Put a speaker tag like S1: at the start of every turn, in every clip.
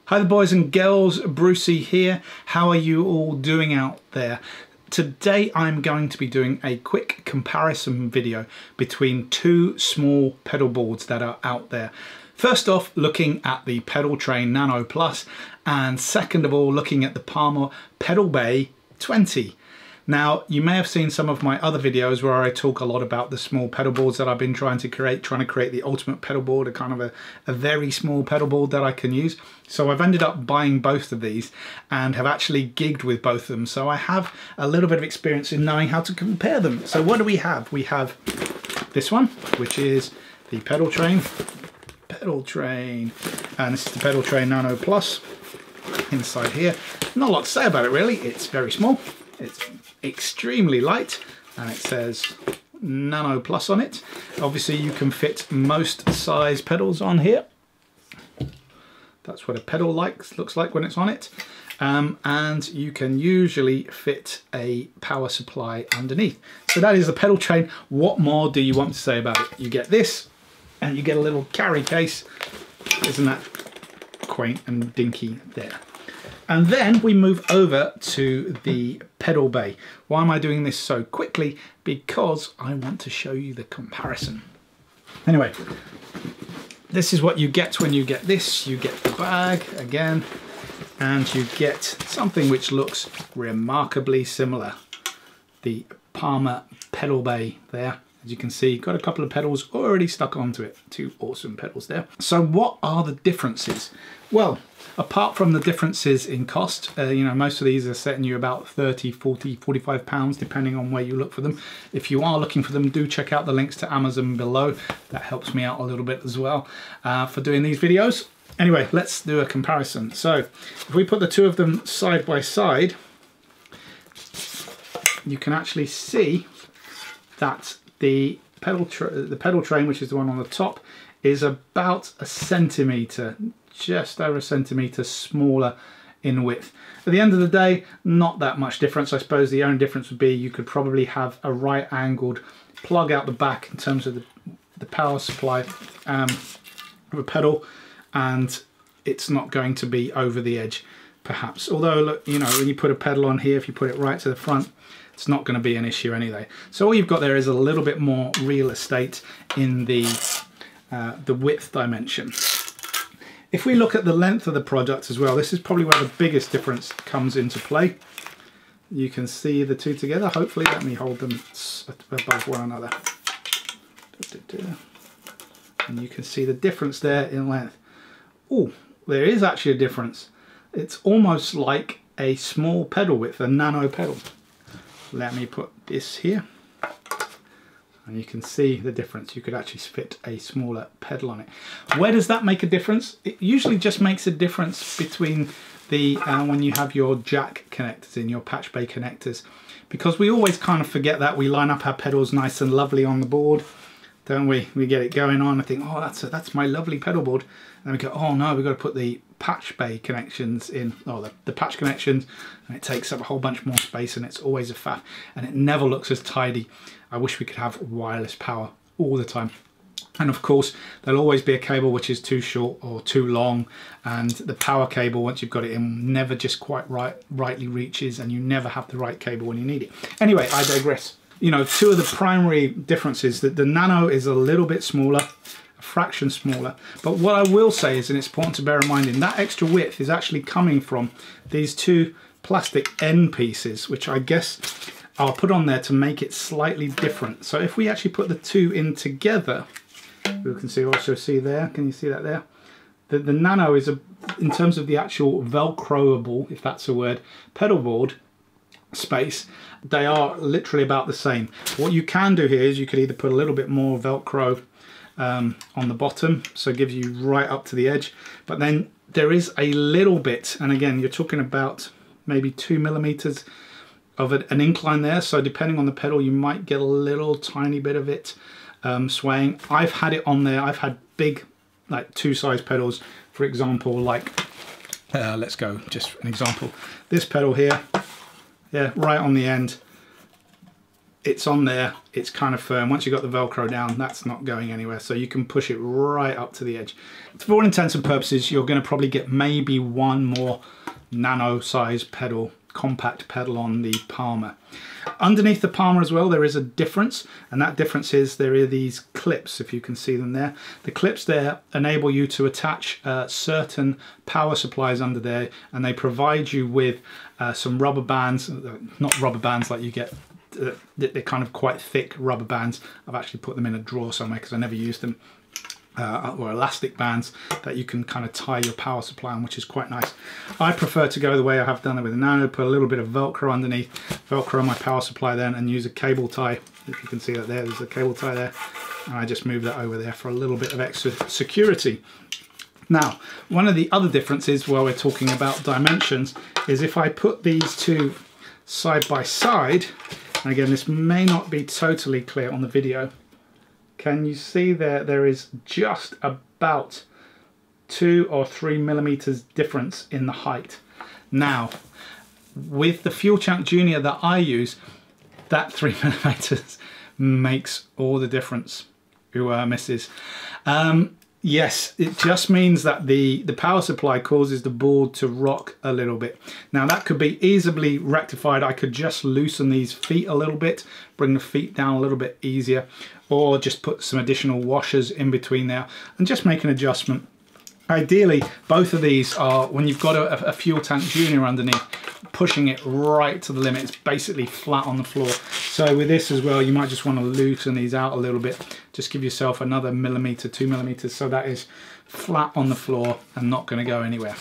S1: Hi the boys and girls, Brucey here. How are you all doing out there? Today I'm going to be doing a quick comparison video between two small pedal boards that are out there. First off, looking at the Pedaltrain Nano Plus, and second of all, looking at the Palmer Pedalbay 20. Now, you may have seen some of my other videos where I talk a lot about the small pedal boards that I've been trying to create the ultimate pedal board, a kind of a very small pedal board that I can use. So I've ended up buying both of these and have actually gigged with both of them. So I have a little bit of experience in knowing how to compare them. So what do we have? We have this one, which is the Pedaltrain, and this is the Pedaltrain Nano Plus. Inside here, not a lot to say about it really. It's very small. It's extremely light, and it says Nano Plus on it. Obviously you can fit most size pedals on here. That's what a pedal looks like when it's on it. And you can usually fit a power supply underneath. So that is the Pedaltrain. What more do you want to say about it? You get this, and you get a little carry case. Isn't that quaint and dinky there? And then we move over to the Pedalbay. Why am I doing this so quickly? Because I want to show you the comparison. Anyway, this is what you get when you get this. You get the bag again, and you get something which looks remarkably similar. The Palmer Pedalbay there. As you can see, got a couple of pedals already stuck onto it. Two awesome pedals there. So what are the differences? Well, apart from the differences in cost, you know, most of these are setting you about 30, 40, 45 pounds, depending on where you look for them. If you are looking for them, do check out the links to Amazon below. That helps me out a little bit as well for doing these videos. Anyway, let's do a comparison. So if we put the two of them side by side, you can actually see that the Pedaltrain, which is the one on the top, is about a centimetre, just over a centimetre smaller in width. At the end of the day, not that much difference. I suppose the only difference would be you could probably have a right angled plug out the back in terms of the power supply of a pedal, and it's not going to be over the edge perhaps. Although, look, you know, when you put a pedal on here, if you put it right to the front, it's not going to be an issue anyway. So all you've got there is a little bit more real estate in the width dimension. If we look at the length of the product as well, this is probably where the biggest difference comes into play. You can see the two together. Hopefully, let me hold them above one another. And you can see the difference there in length. Oh, there is actually a difference. It's almost like a small pedal width, a nano pedal. Let me put this here, and you can see the difference. You could actually fit a smaller pedal on it. Where does that make a difference? It usually just makes a difference between the when you have your jack connectors in, your patch bay connectors, because we always kind of forget that. We line up our pedals nice and lovely on the board, don't we? We get it going on. I think, oh, that's my lovely pedal board, and we go, oh no, we've got to put the patch bay connections in, or the patch connections, and it takes up a whole bunch more space, and it's always a faff, and it never looks as tidy. I wish we could have wireless power all the time. And of course, there'll always be a cable which is too short or too long, and the power cable, once you've got it in, never just quite rightly reaches, and you never have the right cable when you need it. Anyway, I digress. You know, two of the primary differences, that the Nano is a little bit smaller, a fraction smaller, but what I will say is, and it's important to bear in mind, in that extra width is actually coming from these two plastic end pieces, which I guess I'll put on there to make it slightly different. So if we actually put the two in together, we can also see there, can you see that there? The Nano is, in terms of the actual Velcroable, if that's a word, pedal board space, they are literally about the same. What you can do here is you could either put a little bit more Velcro on the bottom, so it gives you right up to the edge, but then there is a little bit, and again you're talking about maybe 2 millimeters of an incline there, so depending on the pedal you might get a little tiny bit of it swaying. I've had it on there. I've had big, like 2 size pedals, for example, like let's go, just an example, this pedal here, yeah, right on the end, it's on there, it's kind of firm. Once you've got the Velcro down, that's not going anywhere, so you can push it right up to the edge. For all intents and purposes, you're going to probably get maybe one more nano size pedal, compact pedal on the Palmer. Underneath the Palmer as well, there is a difference, and that difference is there are these clips, if you can see them there. The clips there enable you to attach certain power supplies under there, and they provide you with some rubber bands, not rubber bands like you get, they're kind of quite thick rubber bands. I've actually put them in a drawer somewhere because I never used them. Or elastic bands that you can kind of tie your power supply on, which is quite nice. I prefer to go the way I have done it with the Nano, put a little bit of Velcro underneath, Velcro my power supply then, and use a cable tie. If you can see that there's a cable tie there, and I just move that over there for a little bit of extra security. Now, one of the other differences while we're talking about dimensions is if I put these two side by side, and again this may not be totally clear on the video, can you see there is just about 2 or 3 millimeters difference in the height. Now, with the Fuel Champ Junior that I use, that 3 millimeters makes all the difference. Ooh, misses. Yes, it just means that the power supply causes the board to rock a little bit. Now that could be easily rectified. I could just loosen these feet a little bit, bring the feet down a little bit easier, or just put some additional washers in between there and just make an adjustment. Ideally, both of these are, when you've got a Fuel Tank Junior underneath, pushing it right to the limit. It's basically flat on the floor. So with this as well, you might just want to loosen these out a little bit. Just give yourself another millimeter, 2 millimeters, so that is flat on the floor and not going to go anywhere.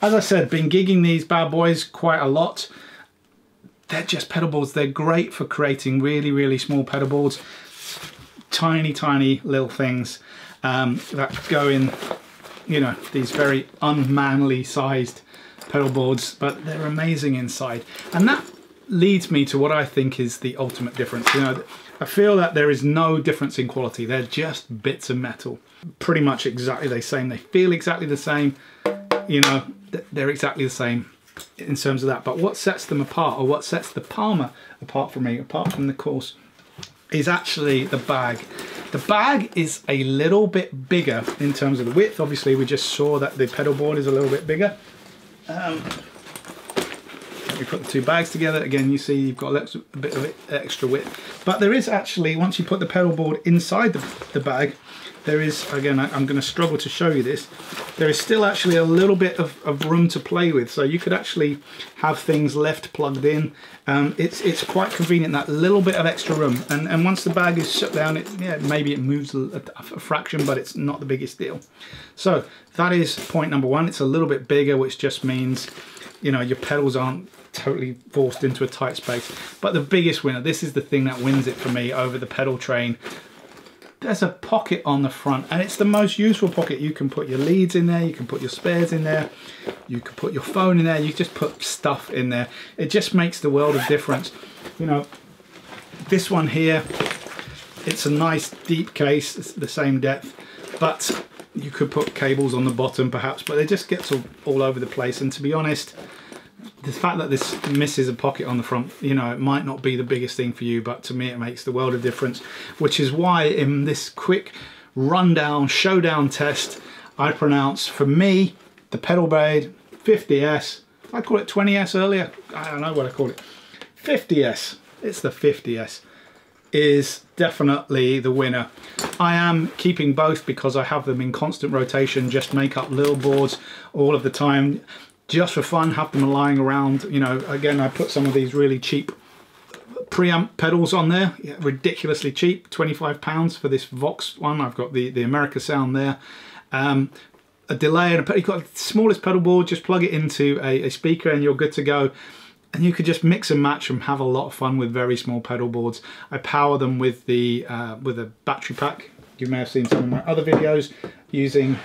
S1: As I said, been gigging these bad boys quite a lot. They're just pedal boards. They're great for creating really, really small pedal boards. Tiny, tiny little things that go in, you know, these very unmanly sized pedal boards, but they're amazing inside. And that leads me to what I think is the ultimate difference. You know, I feel that there is no difference in quality. They're just bits of metal, pretty much exactly the same. They feel exactly the same, you know, they're exactly the same in terms of that. But what sets them apart, or what sets the Palmer apart from me, apart from the course, is actually the bag. The bag is a little bit bigger in terms of the width. Obviously, we just saw that the pedal board is a little bit bigger. Let me put the two bags together. Again, you see you've got a bit of extra width. But there is actually, once you put the pedal board inside the bag, there is, again, I'm going to struggle to show you this, there is still actually a little bit of room to play with. So you could actually have things left plugged in. It's quite convenient, that little bit of extra room. And once the bag is shut down, yeah, maybe it moves a fraction, but it's not the biggest deal. So that is point number one. It's a little bit bigger, which just means, you know, your pedals aren't totally forced into a tight space. But the biggest winner, this is the thing that wins it for me over the Pedaltrain. There's a pocket on the front, and it's the most useful pocket. You can put your leads in there, you can put your spares in there, you can put your phone in there, you just put stuff in there. It just makes the world of difference. You know, this one here, it's a nice deep case, it's the same depth, but you could put cables on the bottom perhaps, but it just gets all over the place. And to be honest, the fact that this misses a pocket on the front, you know, it might not be the biggest thing for you, but to me it makes the world of difference, which is why in this quick rundown showdown test, I pronounce, for me, the Pedalbay 50s, I call it 20s earlier, I don't know what I called it, 50s, it's the 50s, is definitely the winner. I am keeping both because I have them in constant rotation, just make up little boards all of the time, just for fun, have them lying around. You know, again, I put some of these really cheap preamp pedals on there, yeah, ridiculously cheap, £25 for this Vox one. I've got the America sound there, a delay, and you've got the smallest pedal board, just plug it into a speaker and you're good to go. And you could just mix and match and have a lot of fun with very small pedal boards. I power them with a battery pack. You may have seen some of my other videos using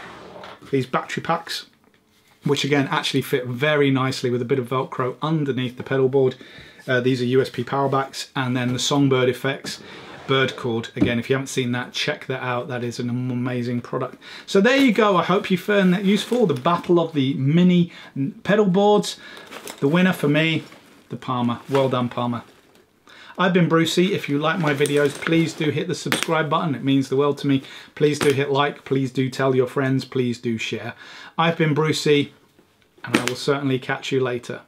S1: these battery packs, which again actually fit very nicely with a bit of Velcro underneath the pedal board. These are USB power backs, and then the Songbird Effects bird cord. Again, if you haven't seen that, check that out. That is an amazing product. So there you go. I hope you found that useful. The battle of the mini pedal boards. The winner for me, the Palmer. Well done, Palmer. I've been Brucey. If you like my videos, please do hit the subscribe button. It means the world to me. Please do hit like. Please do tell your friends. Please do share. I've been Brucey, and I will certainly catch you later.